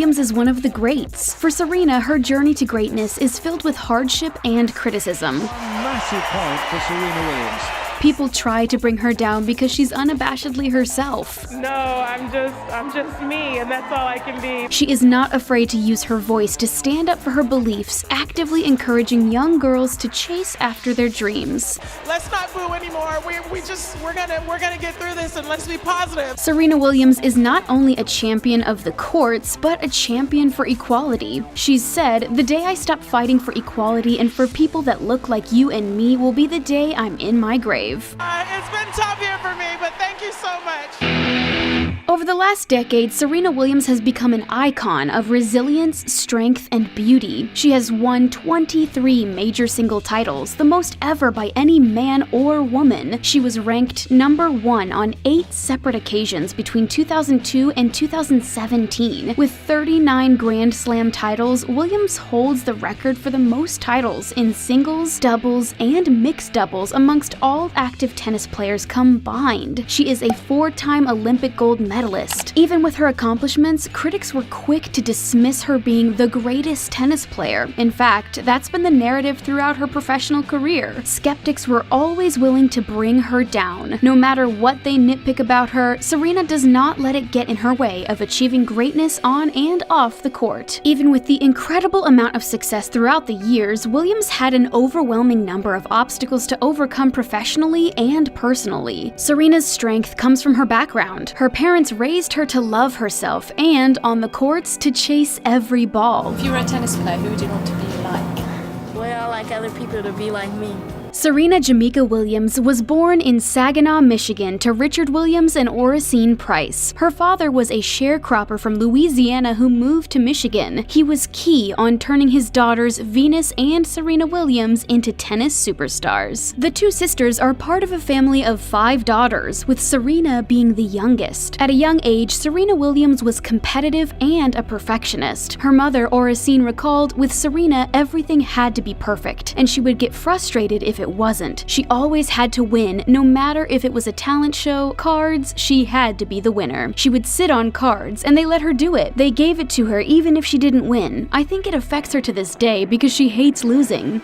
Williams is one of the greats. For Serena, her journey to greatness is filled with hardship and criticism. Massive point for Serena Williams. People try to bring her down because she's unabashedly herself. No, I'm just me, and that's all I can be. She is not afraid to use her voice to stand up for her beliefs, actively encouraging young girls to chase after their dreams. Let's not boo anymore. We're gonna get through this, and let's be positive. Serena Williams is not only a champion of the courts, but a champion for equality. She's said, "The day I stop fighting for equality and for people that look like you and me will be the day I'm in my grave." It's been tough here for me, but thank you so much. Over the last decade, Serena Williams has become an icon of resilience, strength, and beauty. She has won 23 major single titles, the most ever by any man or woman. She was ranked #1 on 8 separate occasions between 2002 and 2017. With 39 Grand Slam titles, Williams holds the record for the most titles in singles, doubles, and mixed doubles amongst all active tennis players combined. She is a 4-time Olympic gold medalist. Even with her accomplishments, critics were quick to dismiss her being the greatest tennis player. In fact, that's been the narrative throughout her professional career. Skeptics were always willing to bring her down. No matter what they nitpick about her, Serena does not let it get in her way of achieving greatness on and off the court. Even with the incredible amount of success throughout the years, Williams had an overwhelming number of obstacles to overcome professionally and personally. Serena's strength comes from her background. Her parents raised her to love herself and, on the courts, to chase every ball. If you were a tennis player, who would you want to be like? Well, I like other people to be like me. Serena Jameka Williams was born in Saginaw, Michigan to Richard Williams and Oracene Price. Her father was a sharecropper from Louisiana who moved to Michigan. He was key on turning his daughters Venus and Serena Williams into tennis superstars. The two sisters are part of a family of 5 daughters, with Serena being the youngest. At a young age, Serena Williams was competitive and a perfectionist. Her mother, Oracene, recalled, "With Serena, everything had to be perfect, and she would get frustrated if it wasn't. She always had to win, no matter if it was a talent show, cards, she had to be the winner. She would sit on cards, and they let her do it. They gave it to her even if she didn't win. I think it affects her to this day because she hates losing."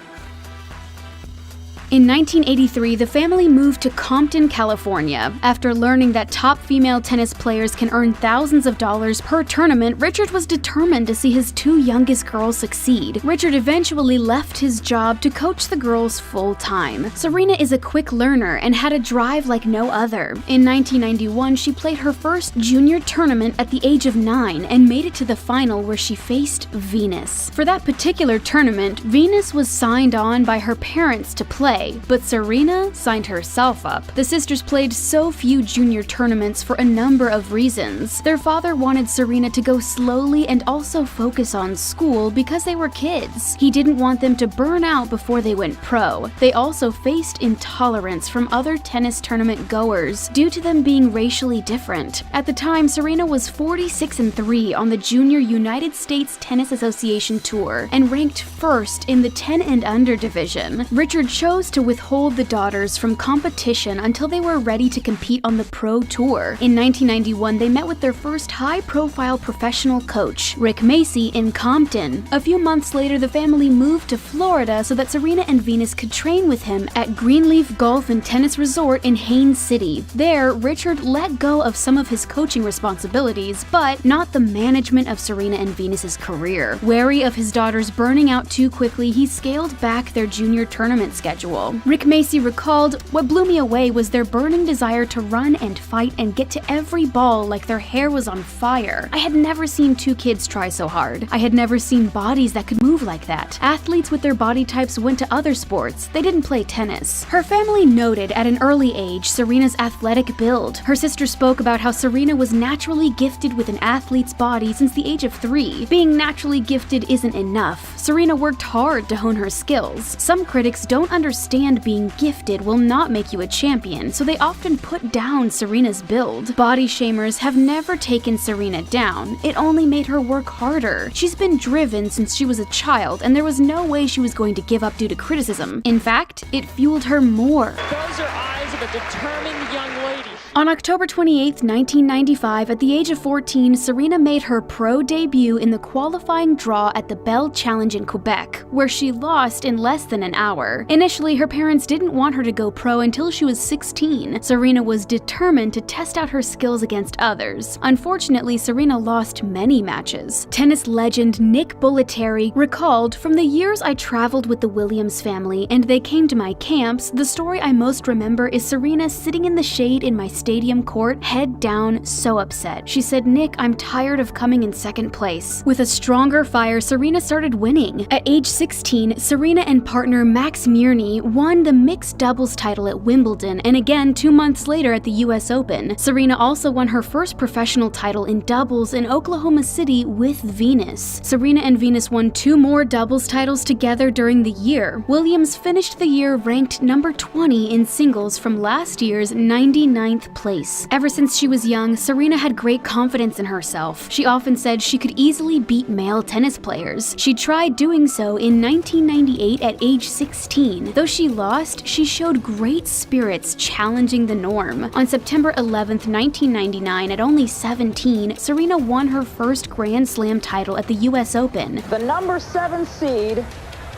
In 1983, the family moved to Compton, California. After learning that top female tennis players can earn thousands of dollars per tournament, Richard was determined to see his 2 youngest girls succeed. Richard eventually left his job to coach the girls full-time. Serena is a quick learner and had a drive like no other. In 1991, she played her first junior tournament at the age of 9 and made it to the final where she faced Venus. For that particular tournament, Venus was signed on by her parents to play, but Serena signed herself up. The sisters played so few junior tournaments for a number of reasons. Their father wanted Serena to go slowly and also focus on school because they were kids. He didn't want them to burn out before they went pro. They also faced intolerance from other tennis tournament goers due to them being racially different. At the time, Serena was 46-3 on the Junior United States Tennis Association Tour and ranked first in the 10 and under division. Richard chose to withhold the daughters from competition until they were ready to compete on the pro tour. In 1991, they met with their first high-profile professional coach, Rick Macy, in Compton. A few months later, the family moved to Florida so that Serena and Venus could train with him at Greenleaf Golf and Tennis Resort in Haines City. There, Richard let go of some of his coaching responsibilities, but not the management of Serena and Venus's career. Wary of his daughters burning out too quickly, he scaled back their junior tournament schedule. Rick Macy recalled, "What blew me away was their burning desire to run and fight and get to every ball like their hair was on fire. I had never seen 2 kids try so hard. I had never seen bodies that could move like that. Athletes with their body types went to other sports. They didn't play tennis." Her family noted at an early age Serena's athletic build. Her sister spoke about how Serena was naturally gifted with an athlete's body since the age of 3. Being naturally gifted isn't enough. Serena worked hard to hone her skills. Some critics don't understand being gifted will not make you a champion, so they often put down Serena's build. Body shamers have never taken Serena down. It only made her work harder. She's been driven since she was a child, and there was no way she was going to give up due to criticism. In fact, it fueled her more. Close your eyes of a determined young lady. On October 28, 1995, at the age of 14, Serena made her pro debut in the qualifying draw at the Bell Challenge in Quebec, where she lost in less than an hour. Initially, her parents didn't want her to go pro until she was 16. Serena was determined to test out her skills against others. Unfortunately, Serena lost many matches. Tennis legend Nick Bollettieri recalled, "From the years I traveled with the Williams family and they came to my camps, the story I most remember is Serena sitting in the shade in my stadium court, head down, so upset. She said, 'Nick, I'm tired of coming in second place.'" With a stronger fire, Serena started winning. At age 16, Serena and partner Max Mirny won the mixed doubles title at Wimbledon and again 2 months later at the US Open. Serena also won her first professional title in doubles in Oklahoma City with Venus. Serena and Venus won 2 more doubles titles together during the year. Williams finished the year ranked number 20 in singles from last year's 99th place. Ever since she was young, Serena had great confidence in herself. She often said she could easily beat male tennis players. She tried doing so in 1998 at age 16. Though she lost, she showed great spirits, challenging the norm. On September 11, 1999, at only 17, Serena won her first Grand Slam title at the US Open. The number 7 seed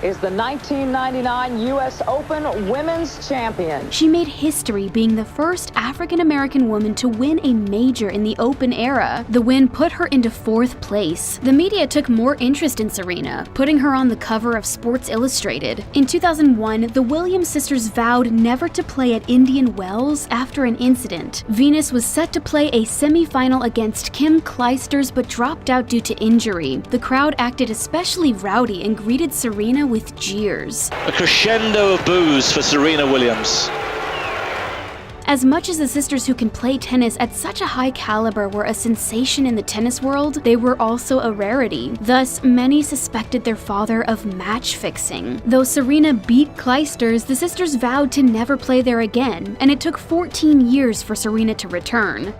is the 1999 US Open Women's Champion. She made history being the first African-American woman to win a major in the Open era. The win put her into 4th place. The media took more interest in Serena, putting her on the cover of Sports Illustrated. In 2001, the Williams sisters vowed never to play at Indian Wells after an incident. Venus was set to play a semi-final against Kim Clijsters but dropped out due to injury. The crowd acted especially rowdy and greeted Serena with jeers. A crescendo of boos for Serena Williams. As much as the sisters who can play tennis at such a high caliber were a sensation in the tennis world, they were also a rarity. Thus, many suspected their father of match fixing. Though Serena beat Clijsters, the sisters vowed to never play there again, and it took 14 years for Serena to return.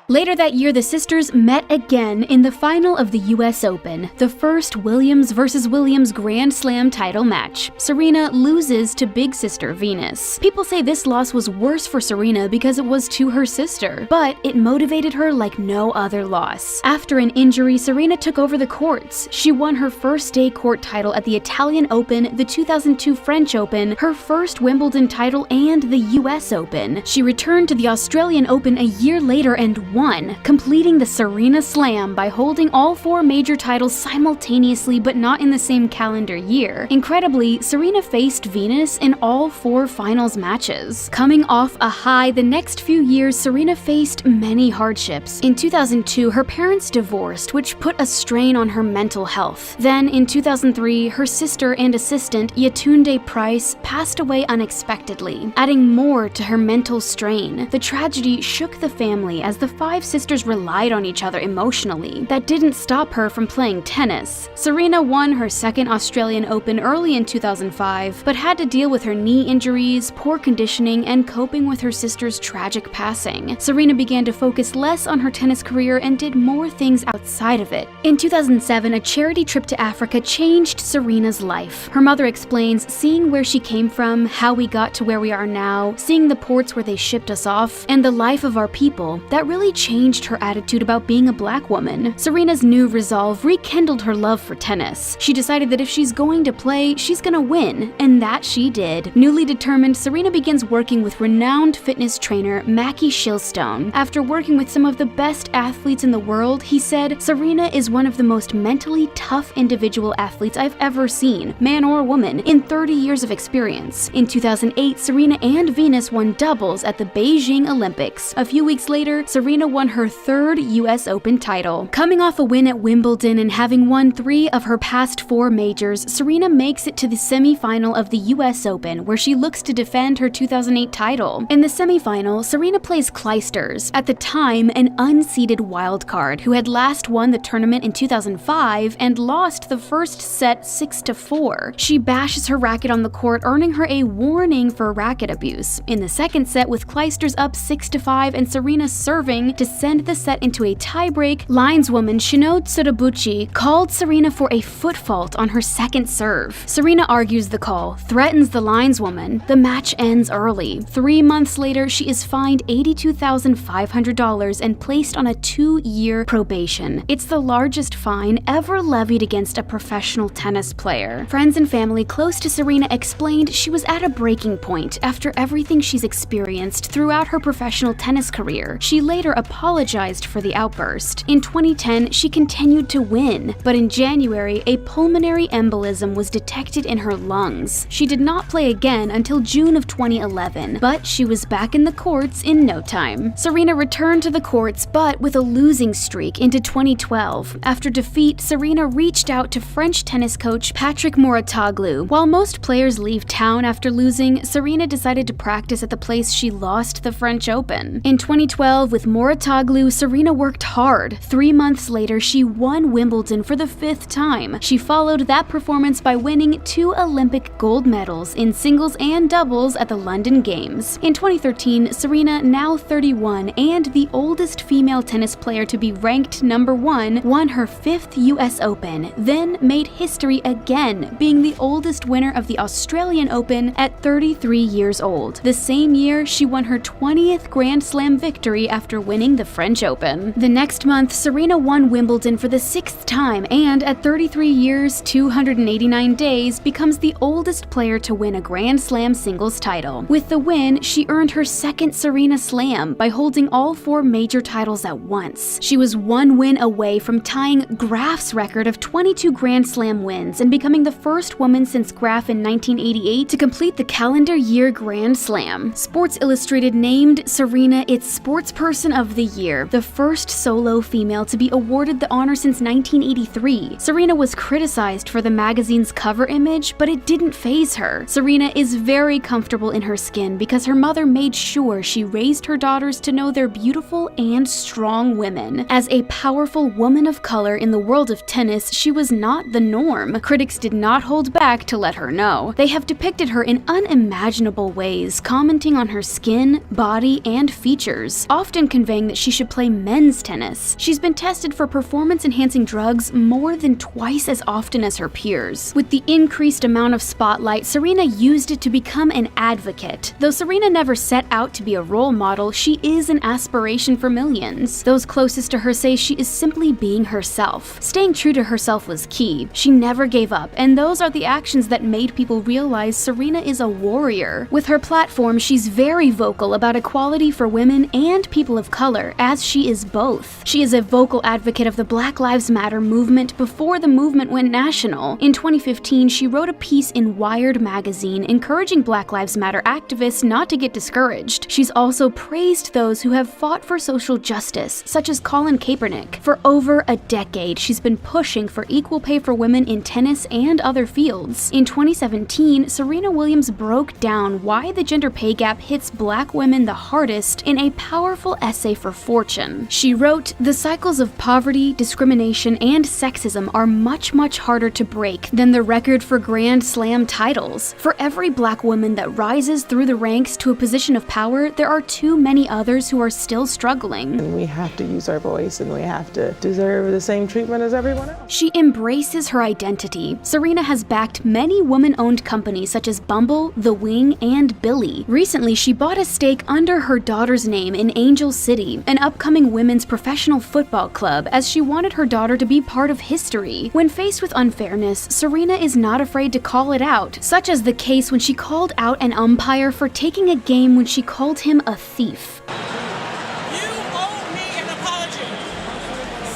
Later that year, the sisters met again in the final of the US Open, the first Williams vs. Williams Grand Slam title match. Serena loses to big sister Venus. People say this loss was worse for Serena because it was to her sister, but it motivated her like no other loss. After an injury, Serena took over the courts. She won her first day court title at the Italian Open, the 2002 French Open, her first Wimbledon title, and the US Open. She returned to the Australian Open a year later and won, completing the Serena Slam by holding all 4 major titles simultaneously but not in the same calendar year. Incredibly, Serena faced Venus in all 4 finals matches. Coming off a high, the next few years Serena faced many hardships. In 2002, her parents divorced, which put a strain on her mental health. Then, in 2003, her sister and assistant, Yetunde Price, passed away unexpectedly, adding more to her mental strain. The tragedy shook the family as the 5 sisters relied on each other emotionally. That didn't stop her from playing tennis. Serena won her second Australian Open early in 2005, but had to deal with her knee injuries, poor conditioning, and coping with her sister's tragic passing. Serena began to focus less on her tennis career and did more things outside of it. In 2007, a charity trip to Africa changed Serena's life. Her mother explains, "Seeing where she came from, how we got to where we are now, seeing the ports where they shipped us off, and the life of our people, that really changed her attitude about being a black woman." Serena's new resolve rekindled her love for tennis. She decided that if she's going to play, she's gonna win, and that she did. Newly determined, Serena begins working with renowned fitness trainer Mackie Shilstone. After working with some of the best athletes in the world, he said, "Serena is one of the most mentally tough individual athletes I've ever seen, man or woman, in 30 years of experience." In 2008, Serena and Venus won doubles at the Beijing Olympics. A few weeks later, Serena won her 3rd US Open title. Coming off a win at Wimbledon and having won 3 of her past 4 majors, Serena makes it to the semi-final of the US Open, where she looks to defend her 2008 title. In the semi-final, Serena plays Clijsters, at the time an unseeded wildcard, who had last won the tournament in 2005 and lost the first set 6-4. She bashes her racket on the court, earning her a warning for racket abuse. In the second set, with Clijsters up 6-5 and Serena serving, to send the set into a tiebreak, lineswoman Shinode Tsurubuchi called Serena for a foot fault on her second serve. Serena argues the call, threatens the lineswoman. The match ends early. 3 months later, she is fined $82,500 and placed on a 2-year probation. It's the largest fine ever levied against a professional tennis player. Friends and family close to Serena explained she was at a breaking point after everything she's experienced throughout her professional tennis career. She later apologized for the outburst. In 2010, she continued to win, but in January, a pulmonary embolism was detected in her lungs. She did not play again until June of 2011, but she was back in the courts in no time. Serena returned to the courts, but with a losing streak into 2012. After defeat, Serena reached out to French tennis coach Patrick Mouratoglou. While most players leave town after losing, Serena decided to practice at the place she lost the French Open. In 2012, with Mouratoglou, Serena worked hard. 3 months later, she won Wimbledon for the 5th time. She followed that performance by winning 2 Olympic gold medals in singles and doubles at the London Games. In 2013, Serena, now 31 and the oldest female tennis player to be ranked number 1, won her 5th US Open, then made history again, being the oldest winner of the Australian Open at 33 years old. The same year, she won her 20th Grand Slam victory after winning the French Open. The next month, Serena won Wimbledon for the 6th time and, at 33 years, 289 days, becomes the oldest player to win a Grand Slam singles title. With the win, she earned her second Serena Slam by holding all 4 major titles at once. She was 1 win away from tying Graf's record of 22 Grand Slam wins and becoming the first woman since Graf in 1988 to complete the calendar year Grand Slam. Sports Illustrated named Serena its Sportsperson of the Year, the first solo female to be awarded the honor since 1983. Serena was criticized for the magazine's cover image, but it didn't faze her. Serena is very comfortable in her skin because her mother made sure she raised her daughters to know they're beautiful and strong women. As a powerful woman of color in the world of tennis, she was not the norm. Critics did not hold back to let her know. They have depicted her in unimaginable ways, commenting on her skin, body, and features, often conveying that she should play men's tennis. She's been tested for performance-enhancing drugs more than twice as often as her peers. With the increased amount of spotlight, Serena used it to become an advocate. Though Serena never set out to be a role model, she is an aspiration for millions. Those closest to her say she is simply being herself. Staying true to herself was key. She never gave up, and those are the actions that made people realize Serena is a warrior. With her platform, she's very vocal about equality for women and people of color, as she is both. She is a vocal advocate of the Black Lives Matter movement before the movement went national. In 2015, she wrote a piece in Wired magazine encouraging Black Lives Matter activists not to get discouraged. She's also praised those who have fought for social justice, such as Colin Kaepernick. For over a decade, she's been pushing for equal pay for women in tennis and other fields. In 2017, Serena Williams broke down why the gender pay gap hits Black women the hardest in a powerful essay for Fortune. She wrote, "The cycles of poverty, discrimination, and sexism are much harder to break than the record for Grand Slam titles. For every Black woman that rises through the ranks to a position of power, there are too many others who are still struggling." And we have to use our voice, and we have to deserve the same treatment as everyone else. She embraces her identity. Serena has backed many woman-owned companies such as Bumble, The Wing, and Billy. Recently, she bought a stake under her daughter's name in Angel City, an upcoming women's professional football club, as she wanted her daughter to be part of history. When faced with unfairness, Serena is not afraid to call it out, such as the case when she called out an umpire for taking a game when she called him a thief. You owe me an apology.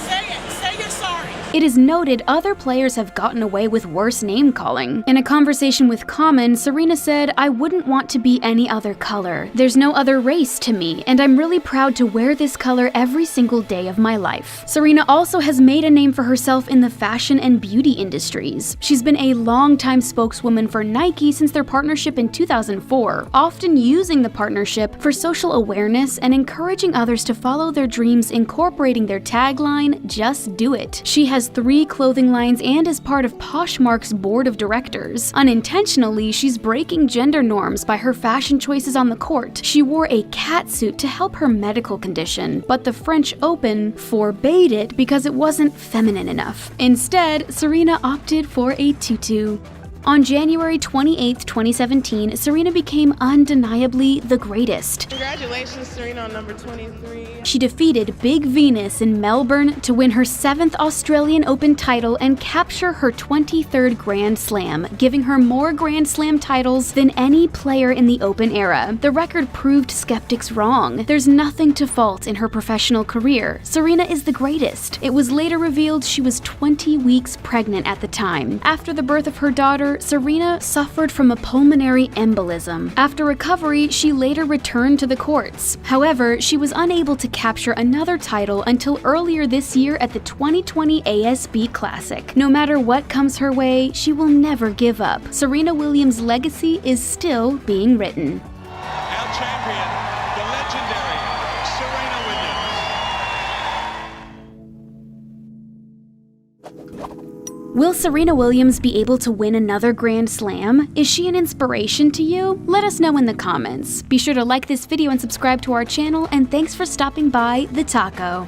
Say it. Say you're sorry. It is noted other players have gotten away with worse name-calling. In a conversation with Common, Serena said, "I wouldn't want to be any other color. There's no other race to me, and I'm really proud to wear this color every single day of my life." Serena also has made a name for herself in the fashion and beauty industries. She's been a long-time spokeswoman for Nike since their partnership in 2004, often using the partnership for social awareness and encouraging others to follow their dreams, incorporating their tagline, "Just do it." She has has 3 clothing lines and is part of Poshmark's board of directors. Unintentionally, she's breaking gender norms by her fashion choices on the court. She wore a catsuit to help her medical condition, but the French Open forbade it because it wasn't feminine enough. Instead, Serena opted for a tutu. On January 28, 2017, Serena became undeniably the greatest. Congratulations, Serena, on number 23. She defeated Big Venus in Melbourne to win her 7th Australian Open title and capture her 23rd Grand Slam, giving her more Grand Slam titles than any player in the Open era. The record proved skeptics wrong. There's nothing to fault in her professional career. Serena is the greatest. It was later revealed she was 20 weeks pregnant at the time. After the birth of her daughter, Serena suffered from a pulmonary embolism. After recovery, she later returned to the courts. However, she was unable to capture another title until earlier this year at the 2020 ASB Classic. No matter what comes her way, she will never give up. Serena Williams' legacy is still being written. Our champion, the legendary Serena Williams. Will Serena Williams be able to win another Grand Slam? Is she an inspiration to you? Let us know in the comments. Be sure to like this video and subscribe to our channel, and thanks for stopping by The Taco.